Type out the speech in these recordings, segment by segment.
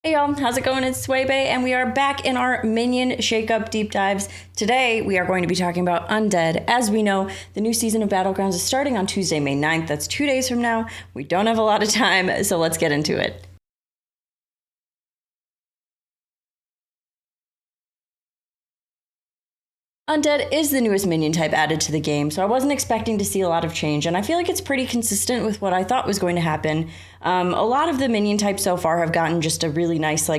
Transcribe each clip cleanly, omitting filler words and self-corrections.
Hey y'all, how's it going? It's Swaybe, and we are back in our Minion Shakeup Deep Dives. Today, we are going to be talking about Undead. As we know, the new season of Battlegrounds is starting on Tuesday, May 9th. That's 2 days from now. We don't have a lot of time, so let's get into it. Undead is the newest minion type added to the game, so I wasn't expecting to see a lot of change, and I feel like it's pretty consistent with what I thought was going to happen. A lot of the minion types so far have gotten just a really nice,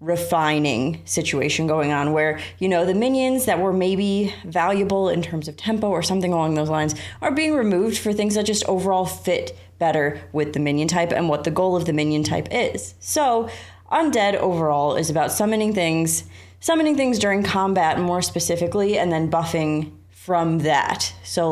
refining situation going on where, the minions that were maybe valuable in terms of tempo or something along those lines are being removed for things that just overall fit better with the minion type and what the goal of the minion type is. So, Undead overall is about summoning things during combat more specifically, and then buffing from that. So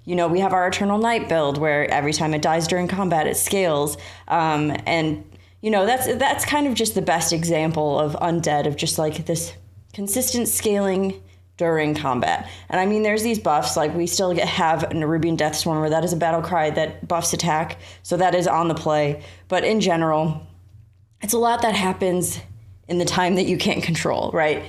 we have our Eternal Night build where every time it dies during combat, it scales. That's kind of just the best example of Undead, of just this consistent scaling during combat. And I mean, there's these buffs, we still have Nerubian Deathstorm, where that is a battle cry that buffs attack. So that is on the play. But in general, it's a lot that happens in the time that you can't control, right?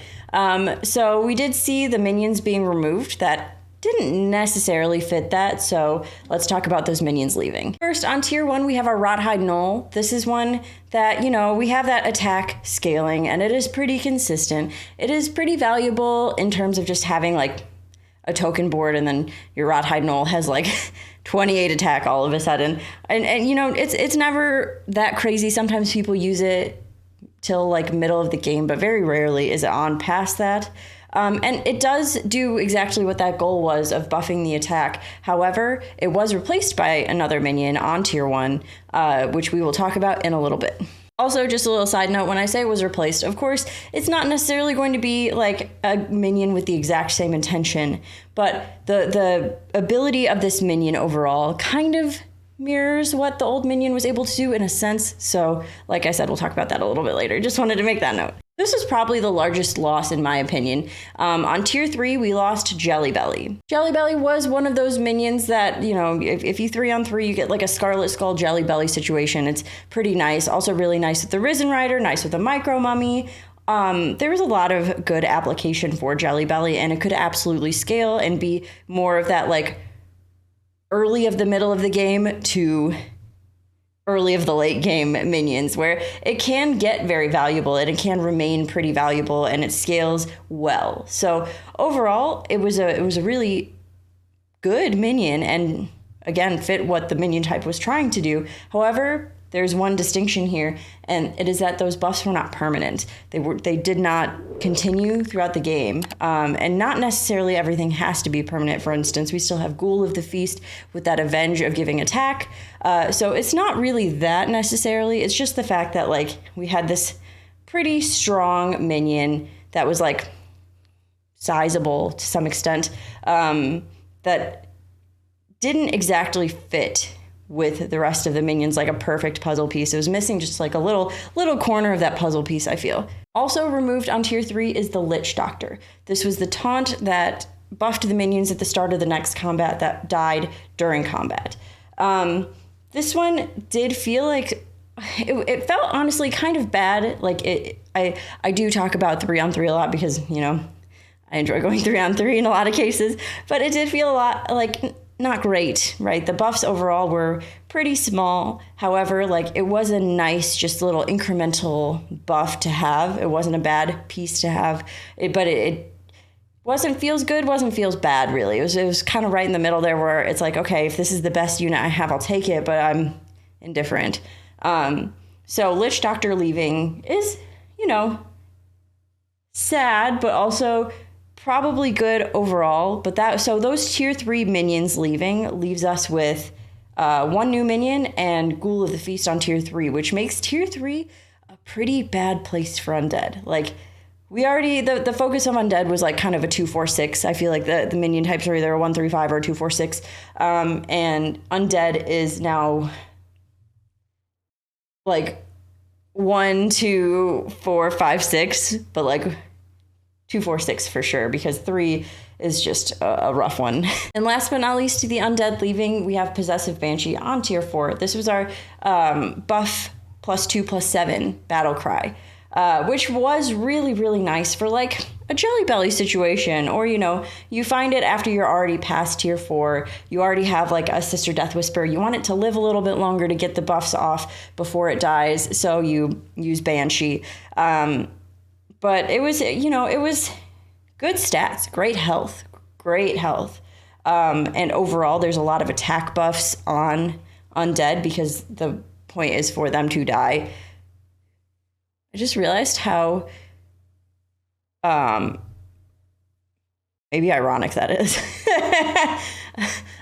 So we did see the minions being removed that didn't necessarily fit that, so let's talk about those minions leaving. First, on tier 1, we have our Rothhide Gnoll. This is one that, we have that attack scaling, and it is pretty consistent. It is pretty valuable in terms of just having, a token board, and then your Rothhide Gnoll has, 28 attack all of a sudden. And it's never that crazy. Sometimes people use it till middle of the game, but very rarely is it on past that. And it does do exactly what that goal was of buffing the attack. However, it was replaced by another minion on tier 1, which we will talk about in a little bit. Also, just a little side note, when I say it was replaced, of course, it's not necessarily going to be a minion with the exact same intention, but the ability of this minion overall kind of mirrors what the old minion was able to do in a sense. So, like I said, we'll talk about that a little bit later. Just wanted to make that note. This is probably the largest loss in my opinion. On tier 3, we lost Jelly Belly. Jelly Belly was one of those minions that, if you 3-on-3, you get a Scarlet Skull Jelly Belly situation. It's pretty nice. Also really nice with the Risen Rider, nice with the Micro Mummy. There was a lot of good application for Jelly Belly, and it could absolutely scale and be more of that early of the middle of the game to early of the late game minions, where it can get very valuable and it can remain pretty valuable and it scales well. So overall, it was a really good minion, and again fit what the minion type was trying to do. However, there's one distinction here, and it is that those buffs were not permanent. They did not continue throughout the game, and not necessarily everything has to be permanent. For instance, we still have Ghoul of the Feast with that Avenge of giving attack. So it's not really that necessarily. It's just the fact that we had this pretty strong minion that was sizable to some extent, that didn't exactly fit with the rest of the minions like a perfect puzzle piece. It was missing just a little corner of that puzzle piece, I feel. Also removed on tier 3 is the Lich Doctor. This was the taunt that buffed the minions at the start of the next combat that died during combat. This one did feel it felt honestly kind of bad. I do talk about 3-on-3 a lot because, I enjoy going 3-on-3 in a lot of cases, but it did feel a lot not great, right? The buffs overall were pretty small. However, it was a nice, just little incremental buff to have. It wasn't a bad piece to have, but it wasn't feels good, wasn't feels bad, really. It was kind of right in the middle there, where it's okay, if this is the best unit I have, I'll take it, but I'm indifferent. So Lich Doctor leaving is, sad, but also probably good overall. But so those tier 3 minions leaves us with one new minion and Ghoul of the Feast on tier 3, which makes tier 3 a pretty bad place for Undead. We already, the focus of Undead was kind of a 2-4-6. I feel the minion types are either a 1-3-5 or a 2-4-6. And Undead is now 1, 2, 4, 5, 6, but 2, 4, 6 for sure, because 3 is just a rough one. And last but not least, to the Undead leaving, we have Possessive Banshee on tier 4. This was our buff +2/+7 battle cry, which was really, really nice for like a Jelly Belly situation, or you find it after you're already past tier 4, you already have like a Sister Death Whisper, you want it to live a little bit longer to get the buffs off before it dies, so you use Banshee. But it was, it was good stats, great health. And overall, there's a lot of attack buffs on Undead because the point is for them to die. I just realized how maybe ironic that is.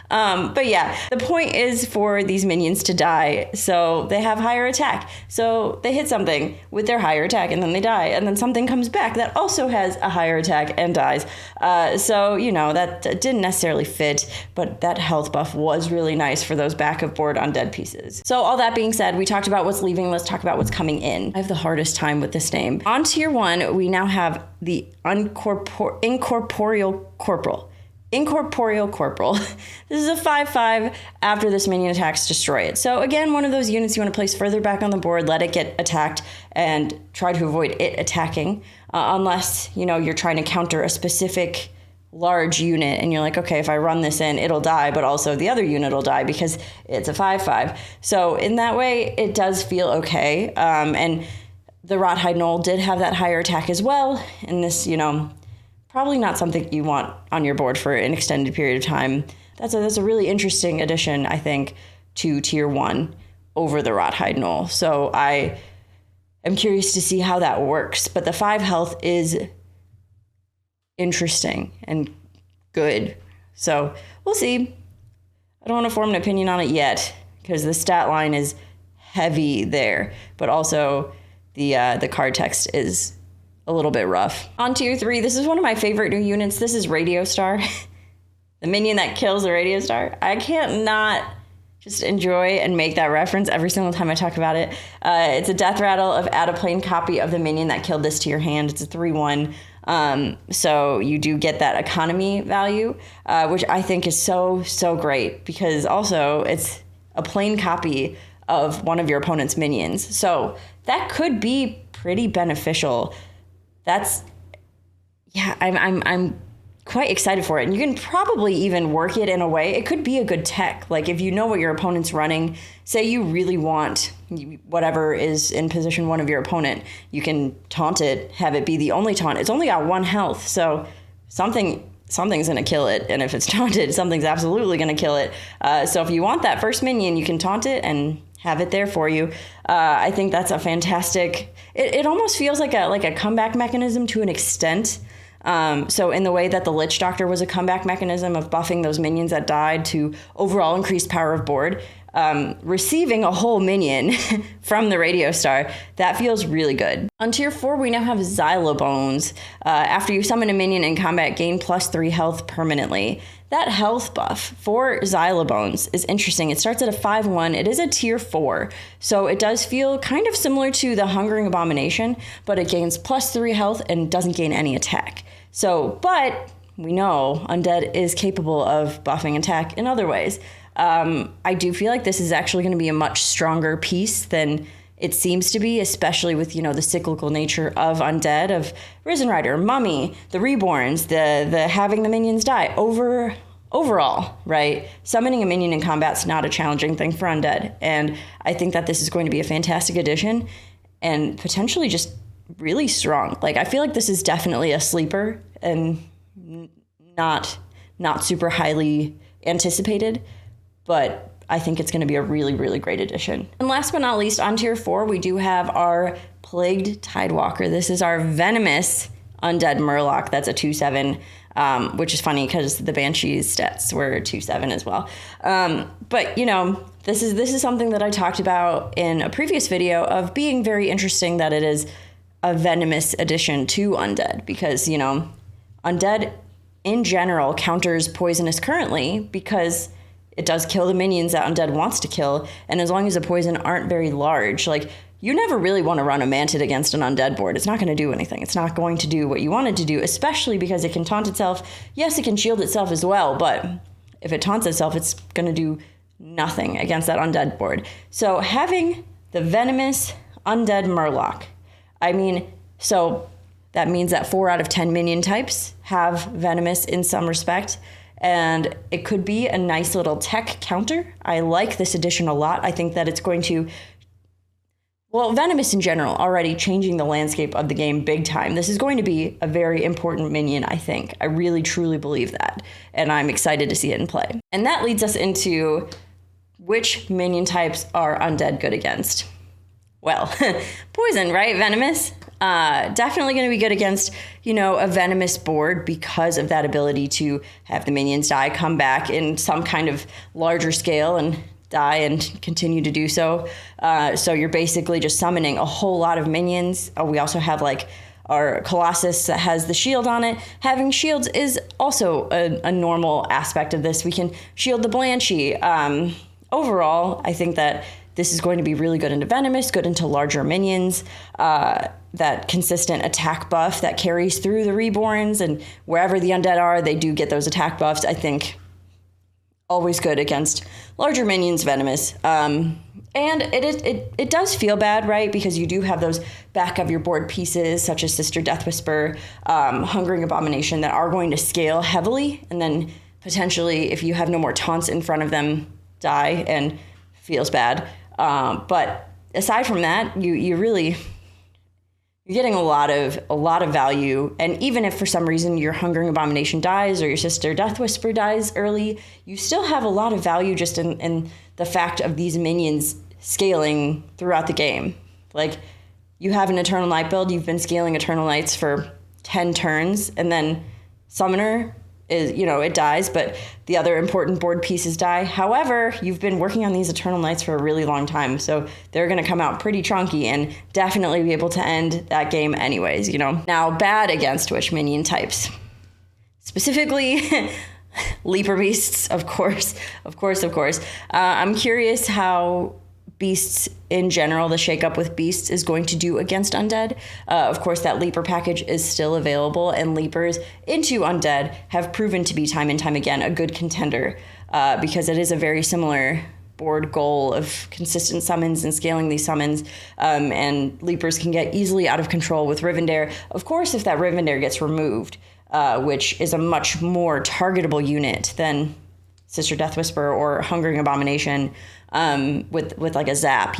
But yeah, the point is for these minions to die, so they have higher attack. So they hit something with their higher attack and then they die, and then something comes back that also has a higher attack and dies. So, that didn't necessarily fit, but that health buff was really nice for those back of board undead pieces. So all that being said, we talked about what's leaving, let's talk about what's coming in. I have the hardest time with this name. On tier 1, we now have the Incorporeal Corporal. This is a 5/5. After this minion attacks, destroy it. So again, one of those units you want to place further back on the board, let it get attacked, and try to avoid it attacking, unless you're trying to counter a specific large unit and you're like, okay, if I run this in, it'll die, but also the other unit will die because it's a 5/5. So in that way, it does feel okay. And the Rothhide Knoll did have that higher attack as well, and this probably not something you want on your board for an extended period of time. That's a really interesting addition, I think, to tier 1 over the Rothhide Knoll. So I am curious to see how that works. But the 5 health is interesting and good. So we'll see. I don't want to form an opinion on it yet because the stat line is heavy there, but also the card text is a little bit rough. On tier 3, this is one of my favorite new units. This is Radio Star, the minion that kills the Radio Star. I can't not just enjoy and make that reference every single time I talk about it. It's a death rattle of add a plain copy of the minion that killed this to your hand. It's a 3/1. So you do get that economy value, which I think is so great because also it's a plain copy of one of your opponent's minions. So that could be pretty beneficial. I'm quite excited for it. And you can probably even work it in a way. It could be a good tech. Like if you know what your opponent's running, say you really want whatever is in position 1 of your opponent, you can taunt it, have it be the only taunt. It's only got 1 health. So something's going to kill it. And if it's taunted, something's absolutely going to kill it. So if you want that first minion, you can taunt it and have it there for you. I think that's a fantastic. It almost feels like a comeback mechanism to an extent. So in the way that the Lich Doctor was a comeback mechanism of buffing those minions that died to overall increase power of board, receiving a whole minion from the Radio Star, that feels really good. On tier 4, we now have Xylobones. After you summon a minion in combat, gain +3 health permanently. That health buff for Xylobones is interesting. It starts at a 5/1. It is a tier 4, so it does feel kind of similar to the Hungering Abomination, but it gains +3 health and doesn't gain any attack. So, but we know Undead is capable of buffing attack in other ways. I do feel like this is actually going to be a much stronger piece than it seems to be, especially with, the cyclical nature of Undead, of Risen Rider, Mummy, the Reborns, the having the minions die. Overall, right? Summoning a minion in combat's not a challenging thing for Undead. And I think that this is going to be a fantastic addition and potentially just really strong. Like, I feel like this is definitely a sleeper and not super highly anticipated, but I think it's going to be a really, really great addition. And last but not least, on tier 4, we do have our Plagued Tidewalker. This is our venomous Undead Murloc. That's a 2/7, which is funny because the Banshee's stats were 2/7 as well. But this is something that I talked about in a previous video of being very interesting that it is a venomous addition to Undead because, Undead in general counters poisonous currently because it does kill the minions that Undead wants to kill, and as long as the poison aren't very large, like, you never really want to run a Mantid against an Undead board. It's not going to do anything. It's not going to do what you want it to do, especially because it can taunt itself. Yes, it can shield itself as well, but if it taunts itself, it's going to do nothing against that Undead board. So having the Venomous Undead Murloc. I mean, so that means that 4 out of 10 minion types have Venomous in some respect, and it could be a nice little tech counter. I like this addition a lot. I think that it's going to, well, Venomous in general, already changing the landscape of the game big time. This is going to be a very important minion, I think. I really, truly believe that, and I'm excited to see it in play. And that leads us into which minion types are Undead good against? Well, poison, right? Venomous. Definitely going to be good against, a venomous board because of that ability to have the minions die, come back in some kind of larger scale and die and continue to do so. So you're basically just summoning a whole lot of minions. We also have like our Colossus that has the shield on it. Having shields is also a normal aspect of this. We can shield the Blanchie. Overall, I think that this is going to be really good into Venomous, good into larger minions, that consistent attack buff that carries through the Reborns, and wherever the Undead are, they do get those attack buffs. I think always good against larger minions, Venomous. And it does feel bad, right? Because you do have those back of your board pieces, such as Sister Death Whisper, Hungering Abomination, that are going to scale heavily, and then potentially, if you have no more taunts in front of them, die, and feels bad. But aside from that, you're getting a lot of value. And even if for some reason your Hungering Abomination dies or your Sister Death Whisper dies early, you still have a lot of value just in the fact of these minions scaling throughout the game. Like, you have an Eternal Night build, you've been scaling Eternal Nights for 10 turns, and then Summoner is, it dies, but the other important board pieces die. However, you've been working on these Eternal Nights for a really long time, so they're going to come out pretty chunky and definitely be able to end that game anyways, Now, bad against which minion types? Specifically, Leaper Beasts, of course. I'm curious how Beasts in general, the shakeup with Beasts is going to do against Undead. Of course, that Leaper package is still available, and Leapers into Undead have proven to be time and time again a good contender, because it is a very similar board goal of consistent summons and scaling these summons, and Leapers can get easily out of control with Rivendare. Of course, if that Rivendare gets removed, which is a much more targetable unit than Sister Death Whisper or Hungering Abomination, with like a zap,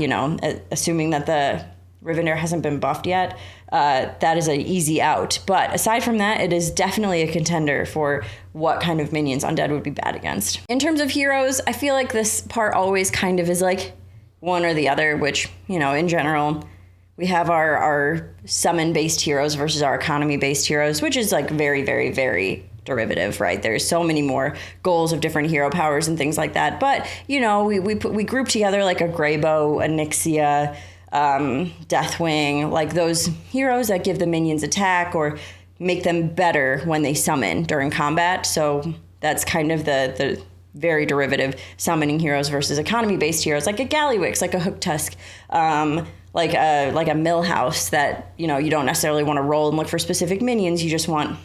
assuming that the Rivendare hasn't been buffed yet, that is an easy out. But aside from that, it is definitely a contender for what kind of minions Undead would be bad against. In terms of heroes, I feel like this part always kind of is like one or the other, which, in general, we have our summon-based heroes versus our economy-based heroes, which is like very, very, very derivative, right? There's so many more goals of different hero powers and things like that. But, we group together like a Greybow, a Nyxia, Deathwing, like those heroes that give the minions attack or make them better when they summon during combat. So that's kind of the very derivative summoning heroes versus economy-based heroes, like a Gallywix, like a Hooktusk, like a Millhouse that, you don't necessarily want to roll and look for specific minions. You just want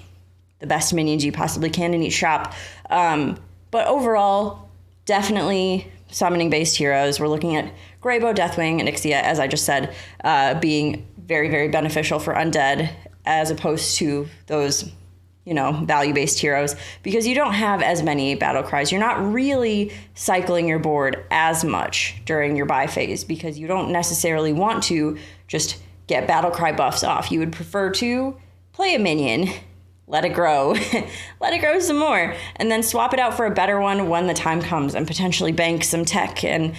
the best minions you possibly can in each shop. But overall, definitely summoning-based heroes. We're looking at Greybow, Deathwing, and Nyxia, as I just said, being very, very beneficial for Undead as opposed to those, value-based heroes, because you don't have as many battle cries. You're not really cycling your board as much during your buy phase because you don't necessarily want to just get battle cry buffs off. You would prefer to play a minion, let it grow, let it grow some more, and then swap it out for a better one when the time comes, and potentially bank some tech and,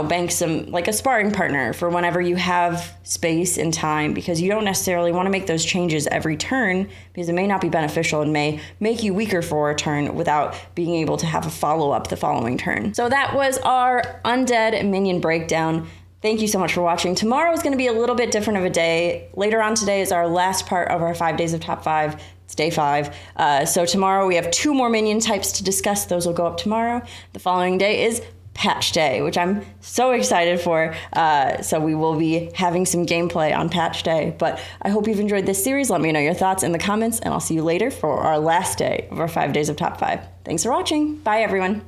bank some, like a sparring partner for whenever you have space and time, because you don't necessarily want to make those changes every turn because it may not be beneficial and may make you weaker for a turn without being able to have a follow-up the following turn. So that was our Undead minion breakdown. Thank you so much for watching. Tomorrow is going to be a little bit different of a day. Later on today is our last part of our 5 days of top 5. It's day 5. So tomorrow we have 2 more minion types to discuss. Those will go up tomorrow. The following day is Patch Day, which I'm so excited for. So we will be having some gameplay on Patch Day. But I hope you've enjoyed this series. Let me know your thoughts in the comments, and I'll see you later for our last day of our 5 days of top 5. Thanks for watching. Bye, everyone.